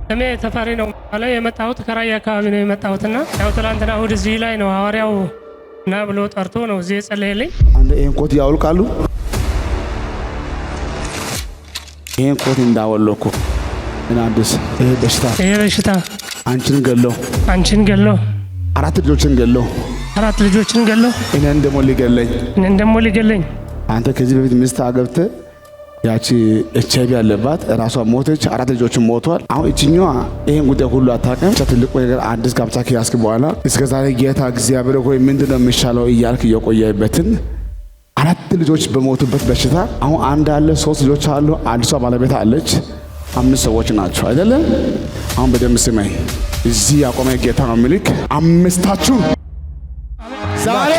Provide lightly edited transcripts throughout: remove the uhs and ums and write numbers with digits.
እኔ ተፋሪ ነው ማለት የመጣሁት ከራያ አካባቢ ነው የመጣሁትና ያው ትላንትና እሑድ እዚህ ላይ ነው ሐዋርያው ና ብሎ ጠርቶ ነው እዚህ የጸለየልኝ። አንተ ይሄን ኮት ያውልቃሉ። ይሄን ኮት እንዳወለኩ እና አዲስ ይሄ በሽታ አንቺን ገሎ አራት ልጆችን ገሎ እኔን ደሞ ሊገለኝ አንተ ከዚህ በፊት ሚስት አገብተህ ያቺ ኤችአይቪ ያለባት ራሷ ሞተች፣ አራት ልጆችን ሞቷል። አሁን እቺኛዋ ይሄን ጉዳይ ሁሉ አታውቅም። ትልቁ ነገር አዲስ ጋብቻ ከያዝክ በኋላ እስከዛሬ ጌታ እግዚአብሔር ሆይ ምንድነው የሚሻለው እያልክ የቆየበትን አራት ልጆች በሞቱበት በሽታ አሁን አንድ አለ፣ ሶስት ልጆች አሉ፣ አዲሷ ባለቤት አለች፣ አምስት ሰዎች ናቸው አይደለም? አሁን በደም ስማኝ፣ እዚህ ያቆመ ጌታ ነው ምልክ አምስታችሁ ዛሬ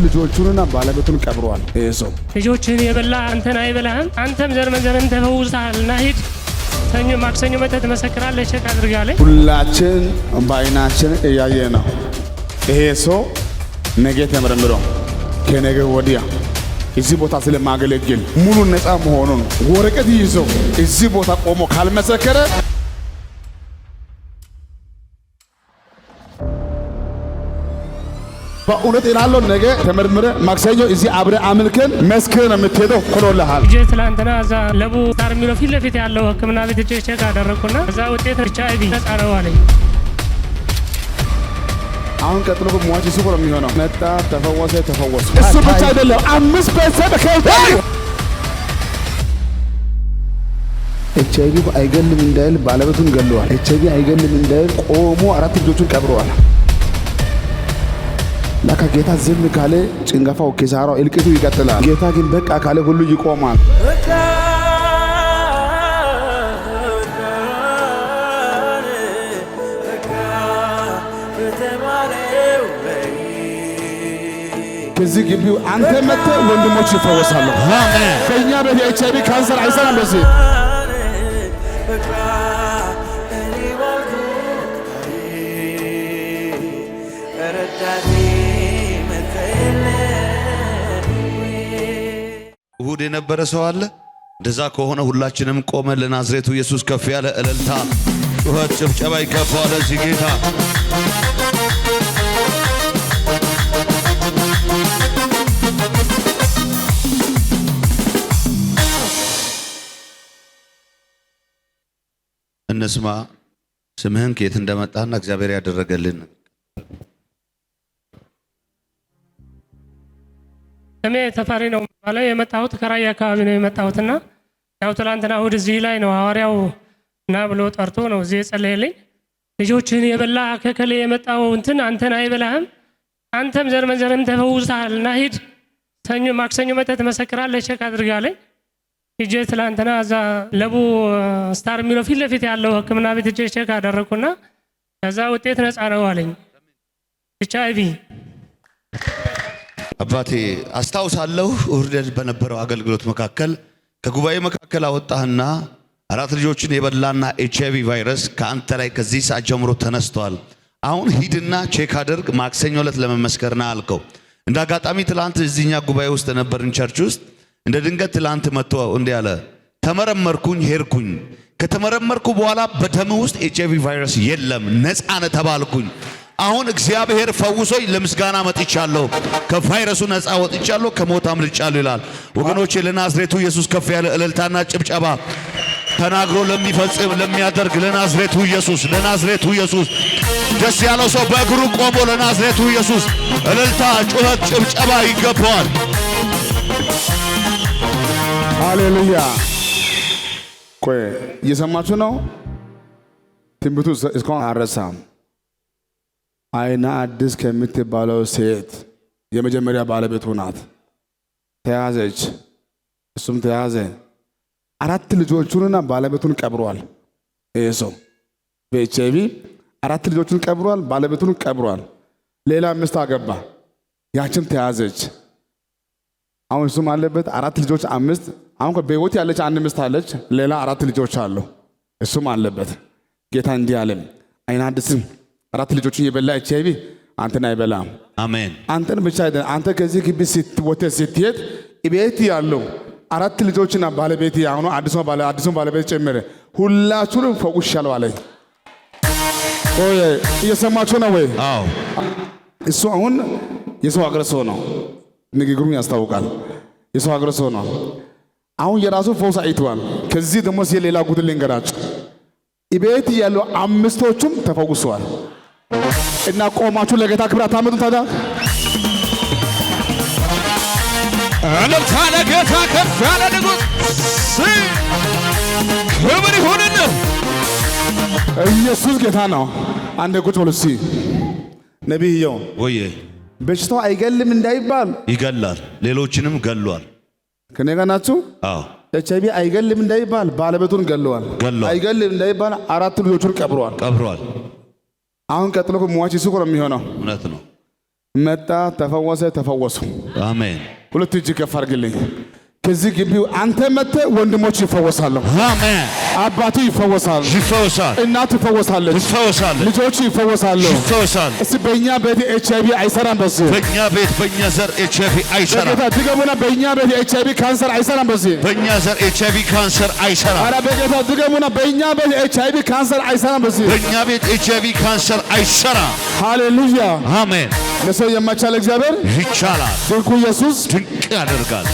ልጆቹንና ባለቤቱን ቀብሯል። ይሄ ሰው ልጆችን የበላ አንተን አይበላህም፣ አንተም ዘር መንዘርን ተፈውሰሃልና ሂድ ሰኞ ማክሰኞ መተህ ትመሰክራለህ። ቼክ አድርጋለህ። ሁላችን በዓይናችን እያየ ነው። ይሄ ሰው ነገ ተመርምሮ ከነገ ወዲያ እዚህ ቦታ ስለማገለግል ሙሉ ነፃ መሆኑን ወረቀት ይዞ እዚህ ቦታ ቆሞ ካልመሰከረ በእውነት ይላለው ነገ ተመርምረ ማክሰኞ እዚህ አብረ አምልከን መስከረ ነው የምትሄደው። ኮሎልሃል እጄ ትላንትና እዛ ለቡ ታር የሚለው ፊት ለፊት ያለው ሕክምና ቤት እጄ ቼክ አደረኩና እዛ ውጤት ኤችአይቪ ነፃ ነው አለኝ። አሁን ቀጥሎ ሟች እሱ ነው የሚሆነው። መጣ፣ ተፈወሰ። እሱ ብቻ አይደለም፣ አምስት ቤተሰብ ኤችአይቪ አይገልም እንዳይል ባለቤቱን ገለዋል። ኤችአይቪ አይገልም እንዳይል ቆሞ አራት ልጆቹን ቀብረዋል። ለካ ጌታ ዝም ካለ ጭንገፋው ኪሳራው እልቂቱ ይቀጥላል። ጌታ ግን በቃ ካለ ሁሉ ይቆማል። ከዚህ ግቢው አንተ መጥተህ ወንድሞች ይፈወሳሉ። ከኛ ቤት ኤችአይቪ ካንሰር አይሰራም። በዚህ እሁድ የነበረ ሰው አለ? እንደዛ ከሆነ ሁላችንም ቆመን ለናዝሬቱ ኢየሱስ ከፍ ያለ እልልታ፣ ጩኸት፣ ጭብጨባ ይገባዋል ለዚህ ጌታ። እንስማ ስምህን ከየት እንደመጣና እግዚአብሔር ያደረገልን። እኔ ተፋሪ ነው ማለት የመጣሁት ከራያ አካባቢ ነው የመጣሁትና ያው ትላንትና እሑድ እዚህ ላይ ነው ሐዋርያው ና ብሎ ጠርቶ ነው እዚህ የጸለየልኝ። ልጆችን የበላ ከከለ የመጣው እንትን አንተን አይበላህም፣ አንተም ዘር መንዘርን ተፈውሰሃልና ሂድ ሰኞ ማክሰኞ መተህ ትመሰክራለህ። ቼክ አድርጋለኝ። ሂጄ ትላንትና እዛ ለቡ ስታር የሚለው ፊት ለፊት ያለው ሕክምና ቤት ሂጄ ቼክ አደረኩና ከዛ ውጤት ነፃ ነው አለኝ ኤችአይቪ። አባቴ አስታውሳለሁ፣ እሁድ በነበረው አገልግሎት መካከል ከጉባኤ መካከል አወጣህና አራት ልጆችን የበላና ኤችአይቪ ቫይረስ ከአንተ ላይ ከዚህ ሰዓት ጀምሮ ተነስቷል። አሁን ሂድና ቼክ አድርግ፣ ማክሰኞ ዕለት ለመመስከርና አልከው። እንደ አጋጣሚ ትላንት እዚህኛ ጉባኤ ውስጥ ነበርን ቸርች ውስጥ። እንደ ድንገት ትላንት መጥቶ እንዲህ አለ፣ ተመረመርኩኝ፣ ሄድኩኝ። ከተመረመርኩ በኋላ በደም ውስጥ ኤችአይቪ ቫይረስ የለም፣ ነፃ ነህ ተባልኩኝ። አሁን እግዚአብሔር ፈውሶኝ ለምስጋና መጥቻለሁ። ከቫይረሱ ነፃ ወጥቻለሁ፣ ከሞት አምልጫለሁ ይላል። ወገኖቼ ለናዝሬቱ ኢየሱስ ከፍ ያለ እልልታና ጭብጨባ፣ ተናግሮ ለሚፈጽም ለሚያደርግ ለናዝሬቱ ኢየሱስ ደስ ያለው ሰው በእግሩ ቆሞ ለናዝሬቱ ኢየሱስ እልልታ፣ ጩኸት፣ ጭብጨባ ይገባዋል። ሃሌሉያ። ቆይ እየሰማችሁ ነው? ትንቢቱ እስካሁን አልረሳም። አይና አዲስ ከምትባለው ሴት የመጀመሪያ ባለቤቱ ናት። ተያዘች፣ እሱም ተያዘ። አራት ልጆቹንና ባለቤቱን ቀብሯል። ይሄ ሰው በኤችአይቪ አራት ልጆቹን ቀብሯል፣ ባለቤቱን ቀብሯል። ሌላ ሚስት አገባ፣ ያችም ተያዘች። አሁን እሱም አለበት አራት ልጆች አምስት። አሁን በሕይወት ያለች አንድ ሚስት አለች፣ ሌላ አራት ልጆች አሉ፣ እሱም አለበት። ጌታ እንዲህ አለ፣ አይና አዲስም አራት ልጆችን የበላ ኤችአይቪ አንተን አይበላም። አሜን። አንተን ብቻ አይደለም። አንተ ከዚህ ግቢ ስትሄድ ቤት ያለው 4 ልጆችና ባለቤት አሁን አዲሱ ባለቤት ጨምረ ሁላችሁንም ፈውሻለሁ አለኝ። ቆይ እየሰማችሁ ነው ወይ? አዎ። እሱ አሁን የሰው ሀገር ሰው ነው። ንግግሩን ያስታውቃል። የሰው ሀገር ሰው ነው። አሁን የራሱ ፈውስ አይቷል። ከዚህ ደግሞ ሌላ ጉድ ልንገራችሁ። ቤት ያለው 5ቶቹም ተፈውሰዋል። እና ቆማችሁ ለጌታ ክብር አታመጡ ታዲያ? እልልታ ለጌታ ከፍ ያለ ንጉሥ ክብር ይሁንልህ። ኢየሱስ ጌታ ነው። አንድ ቁጭ ብሎ እስኪ ነቢይየው ወይ በሽታው አይገልም እንዳይባል ይገላል፣ ሌሎችንም ገሏል። ከኔ ጋር ናችሁ? አዎ። ኤችአይቪ አይገልም እንዳይባል ባለቤቱን ገለዋል። አይገልም እንዳይባል 4 ልጆቹን ቀብሯል። አሁን ቀጥሎ ሟች እሱ ነው የሚሆነው። እውነት ነው። መጣ፣ ተፈወሱ። አሜን። 2 እጅ ከፍ አድርግልኝ። ከዚህ ግቢው አንተ መጥተ ወንድሞች ይፈወሳሉ። አሜን። አባቱ ይፈወሳል፣ እናቱ ይፈወሳለች፣ ልጆቹ ይፈወሳሉ። እስቲ በእኛ ቤት ኤችአይቪ አይሰራም። በዚህ በእኛ ቤት በእኛ ዘር ኤችአይቪ አይሰራም። በጌታ ድገሙና በእኛ ቤት ኤችአይቪ ካንሰር አይሰራም። በዚህ በእኛ ዘር ኤችአይቪ ካንሰር አይሰራም። ኧረ በጌታ ድገሙና በእኛ ቤት ኤችአይቪ ካንሰር አይሰራም። በዚህ በእኛ ቤት ኤችአይቪ ካንሰር አይሰራም። ሃሌሉያ፣ አሜን። ለሰው የማይቻል እግዚአብሔር ይቻላል። ድንቁ ኢየሱስ ድንቅ ያደርጋል።